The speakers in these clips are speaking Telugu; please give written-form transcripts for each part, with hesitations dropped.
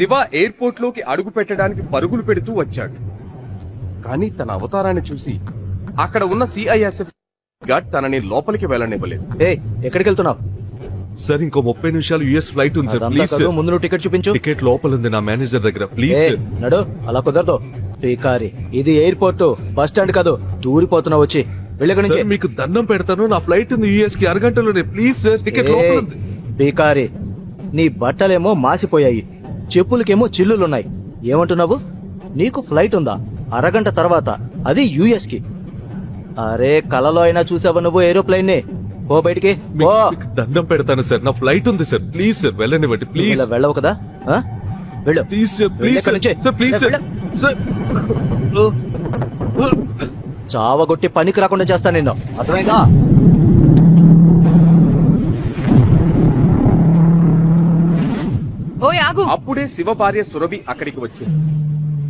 శివ ఎయిర్పోర్ట్ లోకి అడుగు పెట్టడానికి పరుగులు పెడుతూ వచ్చాడు. కానీ తన అవతారాన్ని చూసి అక్కడ ఉన్న సిఐఎస్ఎఫ్ గార్డ్ తనని లోపలికి వెళ్ళనివ్వలేదు. ఎక్కడికి వెళ్తున్నావు? సార్ ఇంకో 30 నిమిషాలు యుఎస్ ఫ్లైట్ ఉంది సార్. Please sir. ముందు నువ్వు టికెట్ చూపించు. టికెట్ లోపల ఉంది నా మేనేజర్ దగ్గర. Please sir. నడు, అలా కుదరదు. టీకారి, ఇది ఎయిర్పోర్ట్, బస్ స్టాండ్ కాదు. దూరిపోతున్నావు, వచ్చి వెళ్ళి. మీకు దండం పెడతాను, నా ఫ్లైట్ ఉంది యుఎస్ కి అరగంటలోనే. ప్లీజ్ సార్, టికెట్ లోపల ఉంది. టీకారి, నీ బట్టలేమో మాసిపోయాయి, చెప్పులకేమో చిల్లులున్నాయి. ఏమంటున్నావు? నీకు ఫ్లైట్ ఉందా అరగంట తర్వాత, అది యుఎస్ కి? అరే, కలలో అయినా చూసావా నువ్వు ఏరోప్లేన్ ని? ఓ బయటికి ఓ. దండం పెడతాను సార్, నా ఫ్లైట్ ఉంది సార్. ప్లీజ్ సార్, వెళ్ళనివ్వండి ప్లీజ్. వెళ్ళవు కదా? వెళ్ళు please sir, please sir, please sir. చావగొట్టి పనికి రాకుండా చేస్తా నిన్ను, అర్థమైందా? అప్పుడే శివ భార్య సురభి అక్కడికి వచ్చింది.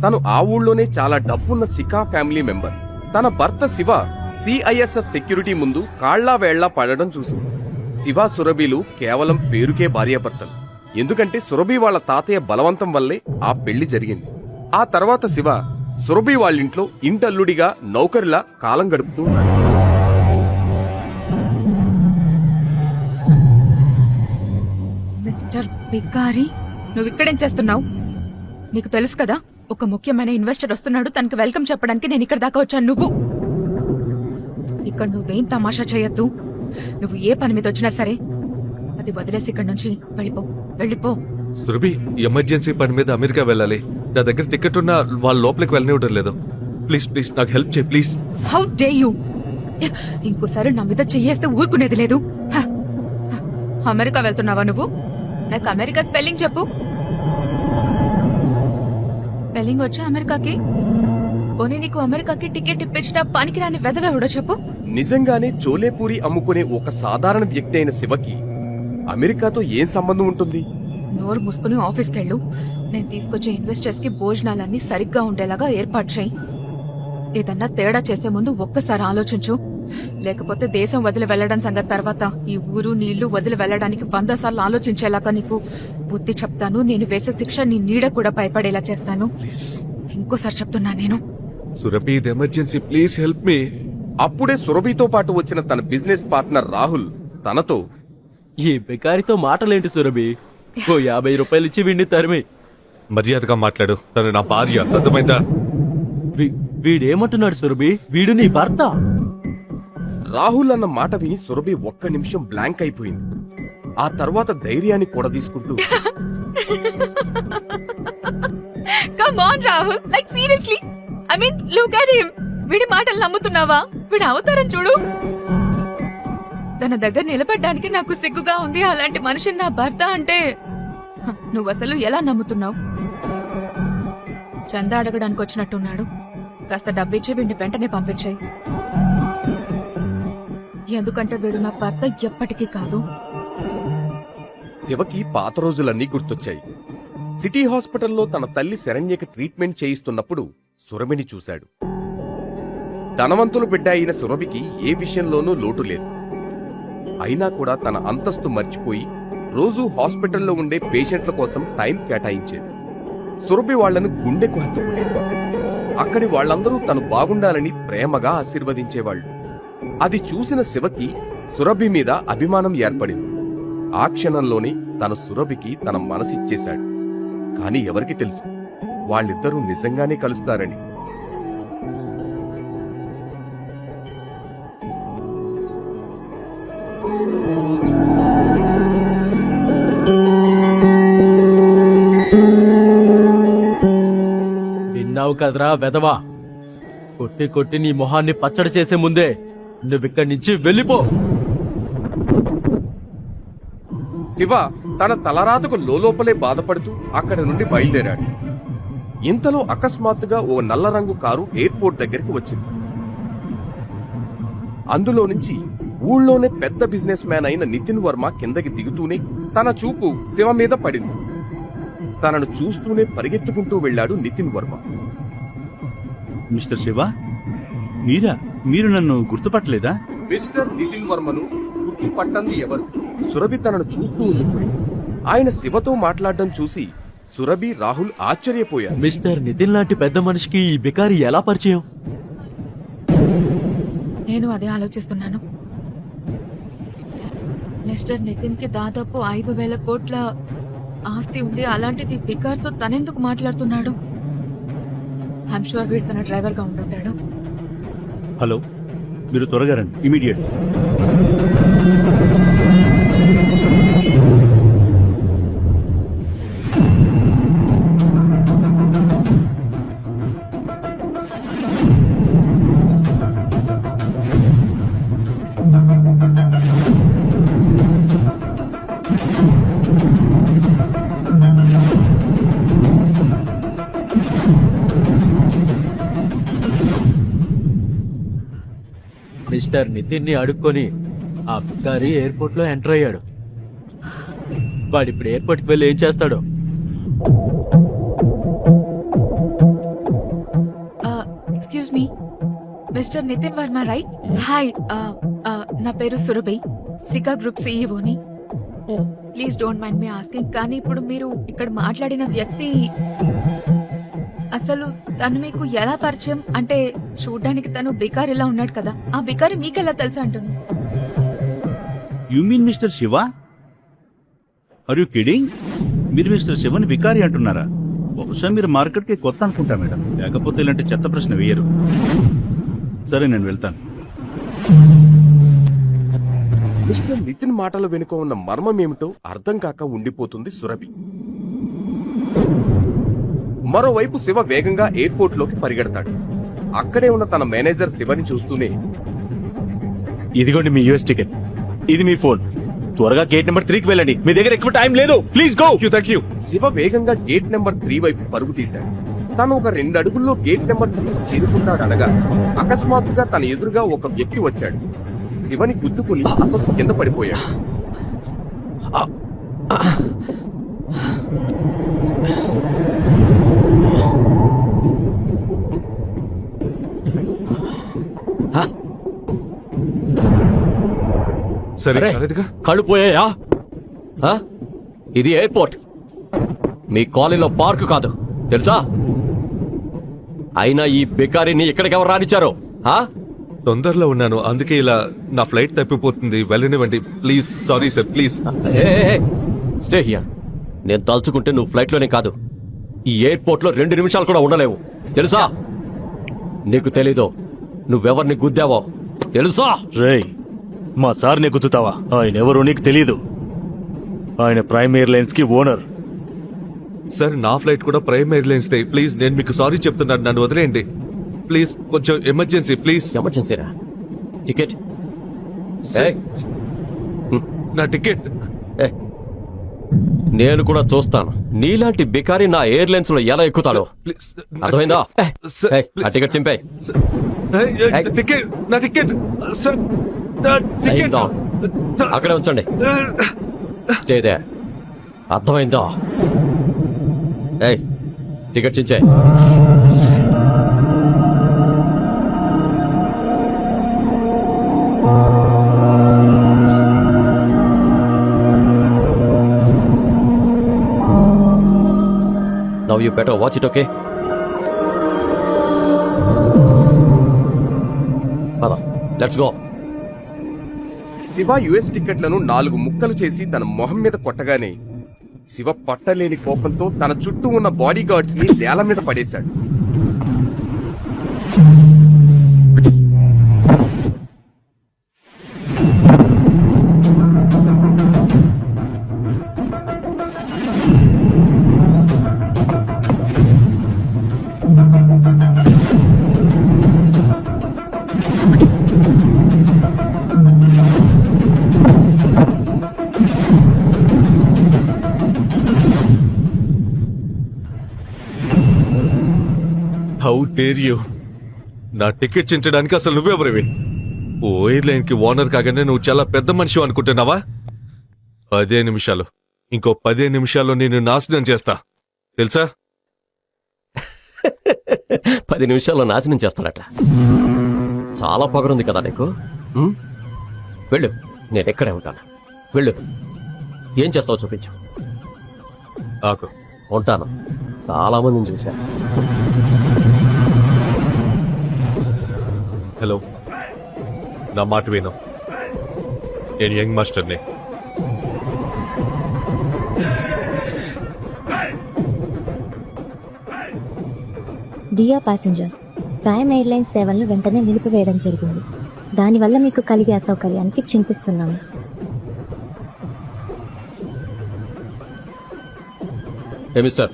తను ఆ ఊళ్ళోనే చాలా డబ్బున్న సికా ఫ్యామిలీ మెంబర్. తన భర్త శివ సిఐఎస్ఎఫ్ సెక్యూరిటీ ముందు కాళ్లా వేళ్లా పడడం చూసింది. శివ సురభిలు కేవలం పేరుకే భార్యాభర్తలు. ఎందుకంటే సురభి వాళ్ళ తాతయ్య బలవంతం వల్లే ఆ పెళ్లి జరిగింది. ఆ తర్వాత శివ సురభి వాళ్ళింట్లో ఇంటల్లుడిగా నౌకరిలా కాలం గడుపుతూ ఉన్నాడు. మిస్టర్ బికారి, నువ్వు ఇక్కడేం చేస్తున్నావు? నీకు తెలుసు కదా, ఒక ముఖ్యమైన ఇన్వెస్టర్ వస్తున్నాడు. తనకు వెల్కమ్ చెప్పడానికి నేను ఇక్కడ దాకా వచ్చాను. నువ్వు ఇక్కడ నువ్వేం తమాషా చేయొద్దు. నువ్వు ఏ పని మీద వచ్చినా సరే అది వదిలేసి ఇక్కడ నుంచి వెళ్ళిపో. సురభి, ఎమర్జెన్సీ పని మీద అమెరికా వెళ్ళాలి. నా దగ్గర టికెట్ ఉన్నా వాళ్ళ లోపలికి వెళ్ళనివ్వడం లేదు. ప్లీజ్ ప్లీజ్, నాకు హెల్ప్ చేయి ప్లీజ్. How day you! ఇంకోసారి నా మీద చెయ్యేస్తే ఊరుకునేది లేదు. అమెరికా వెళ్తున్నావా నువ్వు? నాకు అమెరికా స్పెల్లింగ్ చెప్పు. స్పెల్లింగ్ వచ్చా అమెరికాకి? పోనీ నీకు అమెరికాకి టికెట్ ఇప్పించిన పనికిరాని వెదవెవడో చెప్పు. నిజంగానే చోలేపూరి అమ్ముకునే ఒక సాధారణ వ్యక్తి అయిన శివకి అమెరికాతో ఏం సంబంధం ఉంటుంది? నోరు మూసుకుని ఆఫీస్కి వెళ్ళు. నేను తీసుకొచ్చే ఇన్వెస్టర్స్ కి భోజనాలన్నీ సరిగ్గా ఉండేలాగా ఏర్పాటు చేయి. ఏదన్నా తేడా చేసే ముందు ఒక్కసారి ఆలోచించు. లేకపోతే దేశం వదిలి వెళ్లడం సంగతి తర్వాత ఈ ఊరు నీళ్లు వదిలి వెళ్లడానికి 100 సార్లు ఆలోచించేలాగా నీకు బుద్ధి చెప్తాను. నేను వేసే శిక్ష నీ నీడ కూడా భయపడేలా చేస్తాను. ఇంకోసారి చెప్తున్నా నేను. సురభి, ఇది ఎమర్జెన్సీ, ప్లీజ్ హెల్ప్ మీ. అప్పుడే సురభితో పాటు వచ్చిన తన బిజినెస్ పార్ట్నర్ రాహుల్ తనతో, ఈ బికారితో మాటలేంటి సురభి? ఓ 50 రూపాయలు ఇచ్చి వీడిని తరిమి. మర్యాదగా మాట్లాడు, తను నా భార్య, అర్థమైందా? వీడేమంటున్నాడు సురభి? వీడు నీ భర్త. రాహుల్ అన్న మాట విని సురభి ఒక్క నిమిషం బ్లాంక్ అయిపోయింది. ఆ తర్వాత ధైర్యాన్ని కూడా తీసుకుంటూ, come on Rahul, like seriously, I mean look at him. వీడి మాటలు నమ్ముతున్నావా? వీడి అవతారం చూడు. తన దగ్గర నిలబడ్డానికి నాకు సిగ్గుగా ఉంది. అలాంటి మనిషిని నా భర్త అంటే నువ్వు అసలు ఎలా నమ్ముతున్నావు? చందా అడగడానికి వచ్చినట్టున్నాడు. కాస్త డబ్బిచ్చి వీడిని వెంటనే పంపించాయి. ఎందుకంటే వీడు నా భర్త ఎప్పటికీ కాదు. శివకి పాత రోజులన్నీ గుర్తొచ్చాయి. సిటీ హాస్పిటల్లో తన తల్లి శరణ్యకి ట్రీట్మెంట్ చేయిస్తున్నప్పుడు సురభిని చూశాడు. ధనవంతులు బిడ్డ అయిన సురభికి ఏ విషయంలోనూ లోటు లేదు. అయినా కూడా తన అంతస్తు మర్చిపోయి రోజూ హాస్పిటల్లో ఉండే పేషెంట్ల కోసం టైం కేటాయించేది. సురభి వాళ్లను గుండెకు హత్తుకునేది. అక్కడి వాళ్లందరూ తను బాగుండాలని ప్రేమగా ఆశీర్వదించేవాళ్లు. అది చూసిన శివకి సురభి మీద అభిమానం ఏర్పడింది. ఆ క్షణంలోనే తను సురభికి తన మనసిచ్చేశాడు. కాని ఎవరికి తెలుసు వాళ్ళిద్దరూ నిజంగానే కలుస్తారని. విన్నావు కదరా వెదవా? కొట్టి కొట్టి నీ మొహాన్ని పచ్చడి చేసే ముందే నువ్విక్కడి నుంచి వెళ్ళిపో. శివ తన తలరాతకు లోపలే బాధపడుతూ అక్కడి నుండి బయలుదేరాడు. ఇంతలో అకస్మాత్తుగా ఓ నల్ల రంగు కారు ఎయిర్పోర్ట్ దగ్గరికి వచ్చింది. అందులో నుంచి ఊళ్ళోనే పెద్ద బిజినెస్ మ్యాన్ అయిన నితిన్ వర్మ కిందకి దిగుతూనే తన చూపు శివ మీద పడింది. తనను చూస్తూనే పరిగెత్తుకుంటూ వెళ్లాడు నితిన్ వర్మ. మిస్టర్ శివ, మీరు నన్ను గుర్తుపట్టలేదా? మిస్టర్ నితిన్ వర్మను గుర్తుపట్టంది ఎవరు? సురభి తనను చూస్తూ ఉండిపోయింది. ఆయన శివతో మాట్లాడడం చూసి సురభి రాహుల్ ఆశ్చర్యపోయారు. మిస్టర్ నితిన్ లాంటి పెద్ద మనిషికి ఈ బికారి ఎలా పరిచయం? నేను అదే ఆలోచిస్తున్నాను. మిస్టర్ నితిన్ కి దాదాపు 5,000 కోట్ల ఆస్తి ఉంది. అలాంటిది బికార్తో తనెందుకు మాట్లాడుతున్నాడు? ఐఎమ్ షూర్ వీడు తన డ్రైవర్ గా ఉంటుంటాడు. హలో, మీరు త్వరగా రండి, ఇమీడియట్. మిస్టర్ నితిన్ ని అడుక్కొని ఆ బికారి ఎయిర్పోర్ట్ లో ఎంటర్ అయ్యాడు. వాడిప్పుడు ఎయిర్పోర్ట్ కి వెళ్ళి ఏం చేస్తాడో? Excuse me, mister Nitin Varma right? Hi, నా పేరు సురభి, సికా గ్రూప్ సీఈఓని. Please don't mind me asking, కానీ ఇప్పుడు మీరు ఇక్కడ మాట్లాడిన వ్యక్తి అసలు తను మీకు ఎలా పరిచయం? అంటే చూడ్డానికి తను బికారిలా ఉన్నాడు కదా, ఆ బికారి మీకెలా తెలుసా అంటున్నా. You mean mister Shiva? Are you kidding? మీరు మిస్టర్ శివని బికారి అంటున్నారా? బహుశా మీరు మార్కెట్కి కొత్త అనుకుంటా మేడం, లేకపోతే ఇలాంటి చెత్త ప్రశ్న వేయరు. సరే, నేను వెళ్తాను. మిస్టర్ నితిన్ మాటల వెనుక ఉన్న మర్మమేమిటో అర్థం కాక ఉండిపోతుంది సురభి. మరోవైపు శివ వేగంగా ఎయిర్పోర్ట్ లోకి పరిగెడతాడు. అక్కడే ఉన్న తన మేనేజర్ శివని చూస్తూనే, ఇదిగోండి మీ యూఎస్ టికెట్, ఇది మీ ఫోన్. త్వరగా గేట్ నెంబర్ 3కి వెళ్ళండి, మీ దగ్గర ఎక్కువ టైం లేదు. Please go. Thank you. Shiva వేగంగా గేట్ నెంబర్ 3 వైపు పరుగు తీశాడు. తను ఒక 2 అడుగుల్లో గేట్ నెంబర్ 3 చేరుకుంటాడనగా అకస్మాత్తుగా తన ఎదురుగా ఒక వ్యక్తి వచ్చాడు. శివని గుద్దుకుని అతను కింద పడిపోయాడు. సరే, అరే, కాలేదుగా. కళ్ళు పోయాయా? ఆ? ఇది ఎయిర్పోర్ట్, మీ కాలనీలో పార్క్ కాదు, తెలుసా? అయినా ఈ బికారిని ఇక్కడికి ఎవరు రానిచ్చారు? ఆ? తొందరలో ఉన్నాను, అందుకే ఇలా నా ఫ్లైట్ తప్పిపోతుంది. వెళ్ళనివ్వండి please. Sorry sir, please. Stay here. నేను తలుచుకుంటే నువ్వు ఫ్లైట్ లోనే కాదు, ఈ ఎయిర్పోర్ట్ లో 2 నిమిషాలు కూడా ఉండలేవు, తెలుసా? నీకు తెలీదు నువ్వెవరిని గుద్దావో, తెలుసా? రేయ్, మా సార్ని గుద్దుతావా? ఆయన ఎవరో నీకు తెలీదు. ఆయన ప్రైమ్ ఎయిర్లైన్స్ కి ఓనర్. సార్, నా ఫ్లైట్ కూడా ప్రైమ్ ఎయిర్లైన్స్ దే. ప్లీజ్, నేను మీకు సారీ చెప్తున్నాను, నన్ను వదిలేయండి ప్లీజ్. కొంచెం ఎమర్జెన్సీ ప్లీజ్. ఎమర్జెన్సీరా? టికెట్? సార్, నా టికెట్. ఏ, నేను కూడా చూస్తాను నీలాంటి బికారి నా ఎయిర్లైన్స్ లో ఎలా ఎక్కుతాడో. ప్లీజ్. అర్థమైందా? సార్, ఏయ్, ఆ టికెట్ చింపేయ్. సార్, ఏయ్, టికెట్, నా టికెట్. సార్, నా టికెట్. down. అక్కడే ఉంచండి. Stay there. అర్థమైందా? ఏయ్, టికెట్ చించే. Now you better watch it, okay? Pada, let's go. Shiva US టికెట్లను 4 ముక్కలు చేసి తన మొహం మీద కొట్టగానే శివ పట్టలేని కోపంతో తన చుట్టూ ఉన్న బాడీ గార్డ్స్ ని నేల మీద పడేశాడు. How dare you! నా టికెట్ చించడానికి అసలు నువ్వెవరివి? ఓ ఎయిర్లైన్ కి ఓనర్ కాగానే నువ్వు చాలా పెద్ద మనిషి అనుకుంటున్నావా? 10 నిమిషాలు, ఇంకో 10 నిమిషాల్లో నేను నాశనం చేస్తా, తెలుసా? 10 నిమిషాల్లో నాశనం చేస్తాడట. చాలా పొగరుంది కదా నీకు. వెళ్ళు, నేను ఎక్కడే ఉంటాను. వెళ్ళు, ఏం చేస్తావో చూపించు. ఆకు, ఉంటాను. చాలా మందిని చూశాను. హలో, నా మాట విను. నేను యంగ్ మాస్టర్ని. డియర్ ప్యాసింజర్స్, ప్రైమ్ ఎయిర్లైన్స్ సేవలను వెంటనే నిలిపివేయడం జరిగింది. దానివల్ల మీకు కలిగే అసౌకర్యానికి చింతిస్తున్నాము. ఏ mister,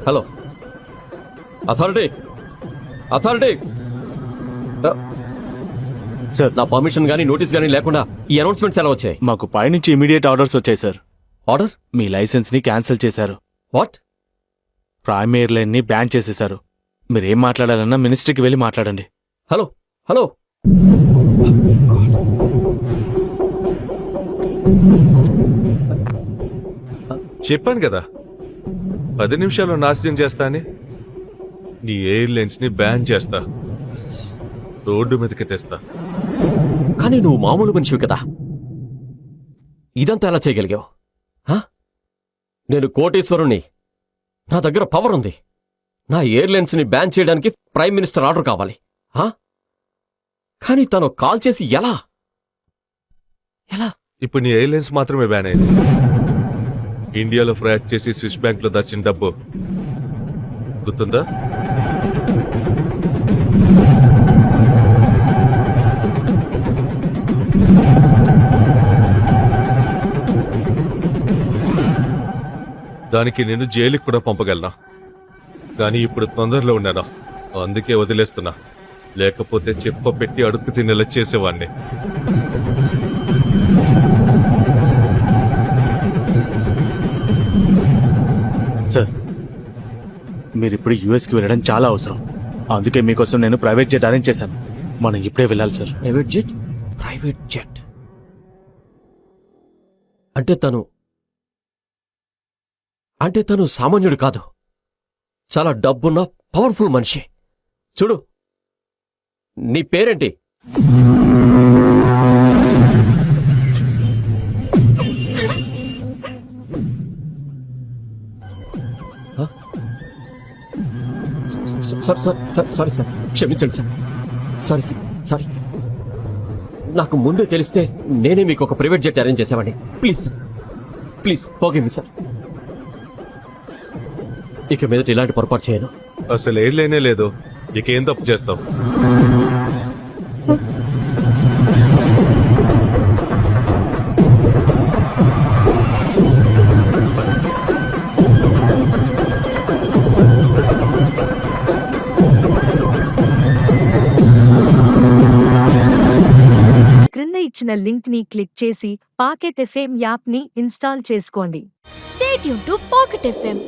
hello, authority, authority, sir, నా పర్మిషన్ గానీ నోటీస్ గానీ లేకుండా ఈ అనౌన్స్మెంట్స్ ఎలా వచ్చాయి? మాకు పైనుంచి ఇమీడియట్ ఆర్డర్స్ వచ్చాయి సార్. ఆర్డర్? మీ లైసెన్స్ ని క్యాన్సిల్ చేశారు. వాట్? ప్రైమ్ ఎయిర్లైన్ ని బ్యాన్ చేసేశారు. మీరేం మాట్లాడాలన్నా మినిస్ట్రీకి వెళ్ళి మాట్లాడండి. హలో, హలో, చెప్పాను కదా 10 నిమిషాల్లో నాశనం చేస్తా అని. నీ ఎయిర్లైన్స్ ని బ్యాన్ చేస్తా, రోడ్డు మీదకి తెస్తా. కానీ నువ్వు మామూలు మనిషివి కదా, ఇదంతా ఎలా చేయగలిగావు? హా? నేను కోటేశ్వరుణ్ణి, నా దగ్గర పవర్ ఉంది. నా ఎయిర్లైన్స్ ని బ్యాన్ చేయడానికి ప్రైమ్ మినిస్టర్ ఆర్డర్ కావాలి. హా? కానీ తను కాల్ చేసి ఎలా ఎలా ఇప్పుడు నీ ఎయిర్లైన్స్ మాత్రమే బ్యాన్ అయింది. ఇండియాలో ఫ్రాడ్ చేసి స్విస్ బ్యాంక్ లో దాచిన డబ్బు గుర్తుందా? దానికి నేను జైలుకి కూడా పంపగలనా, కానీ ఇప్పుడు తొందరలో ఉన్నాను, అందుకే వదిలేస్తున్నా. లేకపోతే చెప్ప పెట్టి అడుక్కు తినేలా చేసేవాణ్ణి. సార్, మీరిప్పుడు యూఎస్కి వెళ్ళడం చాలా అవసరం. అందుకే మీకోసం నేను ప్రైవేట్ జెట్ అరేంజ్ చేశాను. మనం ఇప్పుడే వెళ్ళాలి sir. Private jet? Private jet అంటే తను సామాన్యుడు కాదు, చాలా డబ్బున్న పవర్ఫుల్ మనిషి. చూడు, నీ పేరేంటి? సారీ సార్, క్షమించండి సార్. సారీ. నాకు ముందే తెలిస్తే నేనే మీకు ఒక ప్రైవేట్ జెట్ అరేంజ్ చేసేవాడిని. Please forgive me sir. ఇక మీదట ఇలాంటి పొరపాటు చేయను. అసలు ఎయిర్లైనే లేదు, ఇక ఏం తప్పు చేస్తావు? క్రింద ఇచ్చిన లింక్ ని క్లిక్ చేసి పాకెట్ ఎఫ్ఎం యాప్ ని ఇన్స్టాల్ చేసుకోండి. Stay tuned to Pocket FM.